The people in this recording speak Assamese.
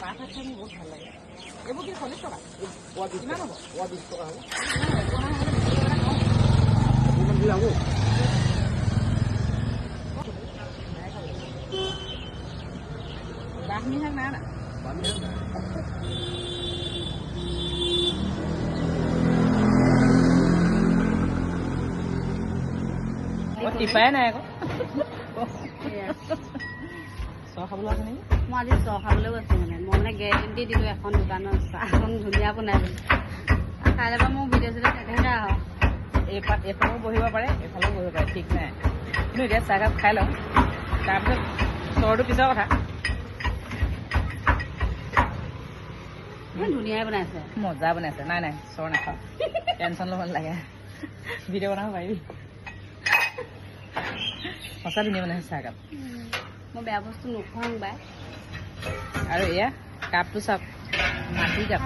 চাহ খাই মোৰ বহুত ভাল লাগে এইবোৰ কি 40 টকা কিমান হ'ব 20 টকা হ'ব বাহনী শাক নাই না টিপাই নাই আকৌ চাহ খাবলৈ আছে নেকি মই আজি চাহ খাবলৈও আছোঁ মানে মই মানে গেৰেণ্টি দিলোঁ এখন দোকানত চাহখন ধুনীয়া বনাই বুলি কাইলৈ পৰা মোৰ ভিডিঅ' চিডিঅ' নেদেখা আহক এইফালেও বহিব পাৰে এইফালেও বহিব পাৰে ঠিক নাই কিন্তু এতিয়া চাহকাপ খাই লওঁ তাৰপিছত চৰটো পিছৰ কথা ধুনীয়াই বনাইছে মজা বনাইছে নাই নাই চৰ নাখাওঁ টেনশ্যন ল'ব নালাগে ভিডিঅ' বনাব পাৰিবি সঁচা ধুনীয়া বনাইছে চাহকাপ মই বেয়া বস্তু নোখোৱাওঁ বাই আৰু এয়া কাপটো চাওক মাটি কাপ